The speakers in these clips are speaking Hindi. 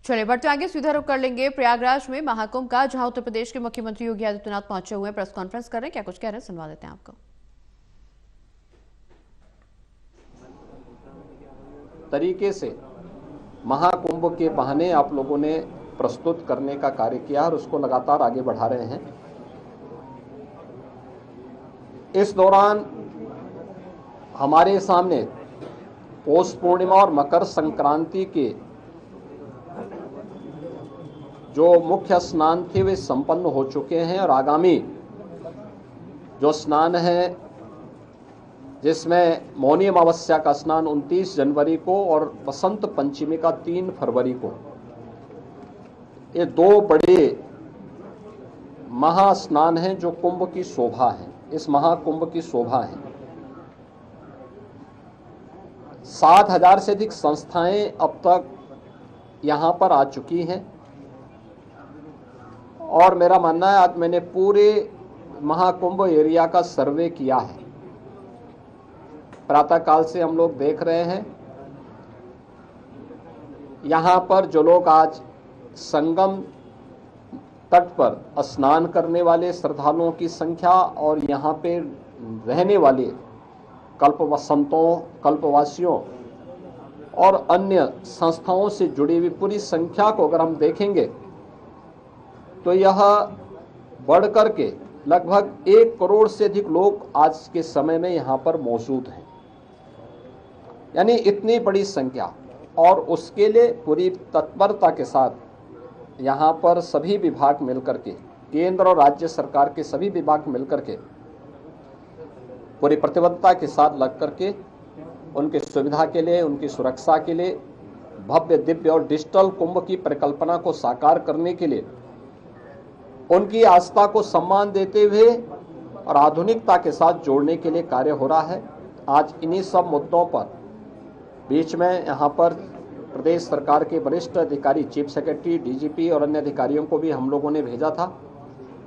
चलिए बढ़ते आगे, सीधा रुख कर लेंगे प्रयागराज में महाकुंभ का, जहां उत्तर प्रदेश के मुख्यमंत्री योगी आदित्यनाथ पहुंचे हुए हैं, प्रेस कॉन्फ्रेंस कर रहे हैं। क्या कुछ कह रहे हैं, सुनवा देते हैं आपको। तरीके से महाकुंभ के बहाने आप लोगों ने प्रस्तुत करने का कार्य किया और उसको लगातार आगे बढ़ा रहे हैं। इस दौरान हमारे सामने पौष पूर्णिमा और मकर संक्रांति के जो मुख्य स्नान थे वे संपन्न हो चुके हैं और आगामी जो स्नान है, जिसमें मौनी अमावस्या का स्नान 29 जनवरी को और बसंत पंचमी का 3 फरवरी को, ये 2 बड़े महास्नान हैं जो कुंभ की शोभा है, इस महाकुंभ की शोभा है। 7,000 से अधिक संस्थाएं अब तक यहां पर आ चुकी हैं और मेरा मानना है, आज मैंने पूरे महाकुंभ एरिया का सर्वे किया है। प्रातःकाल से हम लोग देख रहे हैं यहाँ पर जो लोग आज संगम तट पर स्नान करने वाले श्रद्धालुओं की संख्या और यहाँ पे रहने वाले कल्पवासियों और अन्य संस्थाओं से जुड़ी हुई पूरी संख्या को अगर हम देखेंगे तो यह बढ़ कर के लगभग 1 करोड़ से अधिक लोग आज के समय में यहाँ पर मौजूद हैं, यानी इतनी बड़ी संख्या। और उसके लिए पूरी तत्परता के साथ यहाँ पर सभी विभाग मिलकर के, केंद्र और राज्य सरकार के सभी विभाग मिलकर के पूरी प्रतिबद्धता के साथ लग करके उनकी सुविधा के लिए, उनकी सुरक्षा के लिए, भव्य दिव्य और डिजिटल कुंभ की परिकल्पना को साकार करने के लिए, उनकी आस्था को सम्मान देते हुए और आधुनिकता के साथ जोड़ने के लिए कार्य हो रहा है। आज इन्हीं सब मुद्दों पर बीच में यहाँ पर प्रदेश सरकार के वरिष्ठ अधिकारी, चीफ सेक्रेटरी, डीजीपी और अन्य अधिकारियों को भी हम लोगों ने भेजा था।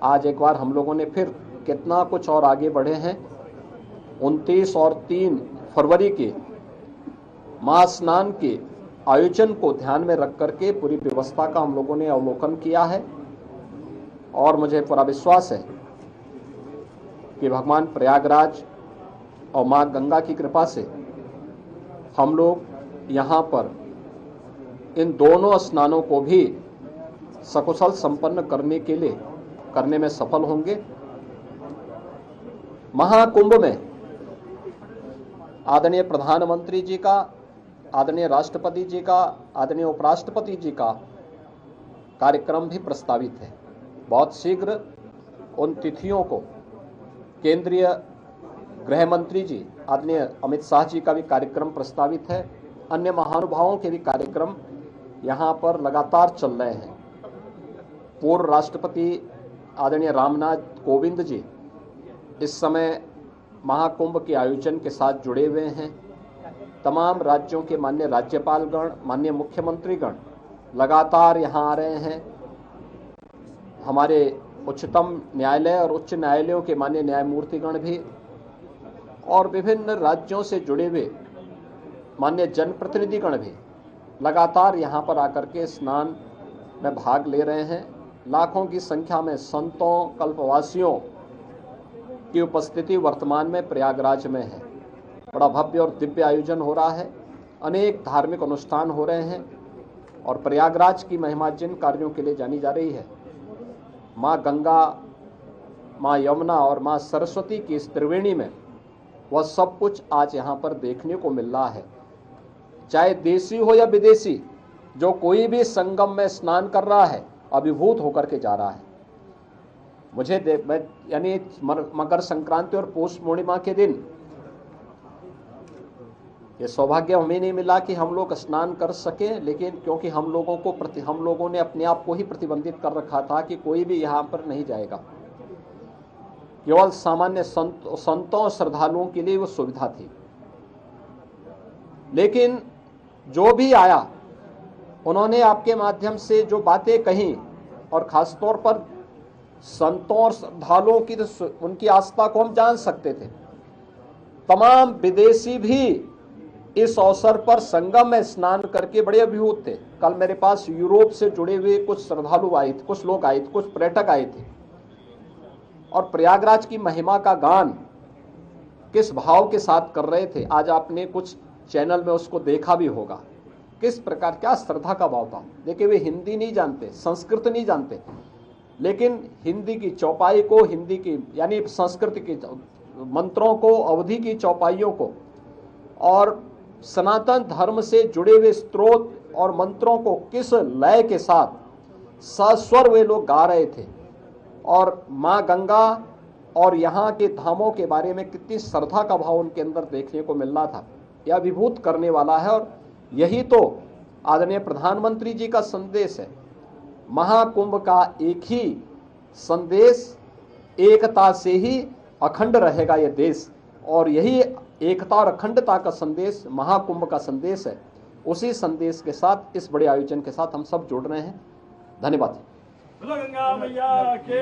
आज एक बार हम लोगों ने फिर कितना कुछ और आगे बढ़े हैं। 29 और 3 फरवरी के महास्नान के आयोजन को ध्यान में रख करके पूरी व्यवस्था का हम लोगों ने अवलोकन किया है और मुझे पूरा विश्वास है कि भगवान प्रयागराज और माँ गंगा की कृपा से हम लोग यहाँ पर इन दोनों स्नानों को भी सकुशल संपन्न करने में सफल होंगे। महाकुंभ में आदरणीय प्रधानमंत्री जी का, आदरणीय राष्ट्रपति जी का, आदरणीय उपराष्ट्रपति जी का कार्यक्रम भी प्रस्तावित है। बहुत शीघ्र उन तिथियों को केंद्रीय गृह मंत्री जी आदरणीय अमित शाह जी का भी कार्यक्रम प्रस्तावित है। अन्य महानुभावों के भी कार्यक्रम यहाँ पर लगातार चल रहे हैं। पूर्व राष्ट्रपति आदरणीय रामनाथ कोविंद जी इस समय महाकुंभ के आयोजन के साथ जुड़े हुए हैं। तमाम राज्यों के माननीय राज्यपालगण, माननीय मुख्यमंत्रीगण लगातार यहाँ आ रहे हैं। हमारे उच्चतम न्यायालय और उच्च न्यायालयों के माननीय न्यायमूर्तिगण भी और विभिन्न राज्यों से जुड़े हुए माननीय जनप्रतिनिधिगण भी लगातार यहाँ पर आकर के स्नान में भाग ले रहे हैं। लाखों की संख्या में संतों, कल्पवासियों की उपस्थिति वर्तमान में प्रयागराज में है। बड़ा भव्य और दिव्य आयोजन हो रहा है, अनेक धार्मिक अनुष्ठान हो रहे हैं और प्रयागराज की महिमा जिन कार्यों के लिए जानी जा रही है, माँ गंगा, माँ यमुना और माँ सरस्वती की इस त्रिवेणी में, वह सब कुछ आज यहाँ पर देखने को मिल रहा है। चाहे देशी हो या विदेशी, जो कोई भी संगम में स्नान कर रहा है अभिभूत होकर के जा रहा है। मुझे यानी मकर संक्रांति और पौष पूर्णिमा के दिन ये सौभाग्य हमें नहीं मिला कि हम लोग स्नान कर सकें, लेकिन क्योंकि हम लोगों ने अपने आप को ही प्रतिबंधित कर रखा था कि कोई भी यहाँ पर नहीं जाएगा। केवल सामान्य संतों और श्रद्धालुओं के लिए वो सुविधा थी। लेकिन जो भी आया, उन्होंने आपके माध्यम से जो बातें कही और खासतौर पर संतों और श्रद्धालुओं की उनकी आस्था को हम जान सकते थे। तमाम विदेशी भी इस अवसर पर संगम में स्नान करके बड़े अभिभूत थे। कल मेरे पास यूरोप से जुड़े हुए कुछ श्रद्धालु आए थे, कुछ लोग आए थे, कुछ पर्यटक आए थे और प्रयागराज की महिमा का गान किस भाव के साथ कर रहे थे। आज आपने कुछ चैनल में उसको देखा भी होगा, किस प्रकार क्या श्रद्धा का भाव था। देखिए, वे हिंदी नहीं जानते, संस्कृत नहीं जानते, लेकिन हिंदी की चौपाई को, हिंदी की यानी संस्कृत की मंत्रों को, अवधि की चौपाइयों को और सनातन धर्म से जुड़े हुए स्त्रोत और मंत्रों को किस लय के साथ सस्वर वे लोग गा रहे थे और माँ गंगा और यहाँ के धामों के बारे में कितनी श्रद्धा का भाव उनके अंदर देखने को मिल रहा था। यह अभिभूत करने वाला है और यही तो आदरणीय प्रधानमंत्री जी का संदेश है। महाकुंभ का एक ही संदेश, एकता से ही अखंड रहेगा यह देश, और यही एकता और अखंडता का संदेश महाकुंभ का संदेश है। उसी संदेश के साथ इस बड़े आयोजन के साथ हम सब जुड़ रहे हैं। धन्यवाद। गंगा मैया के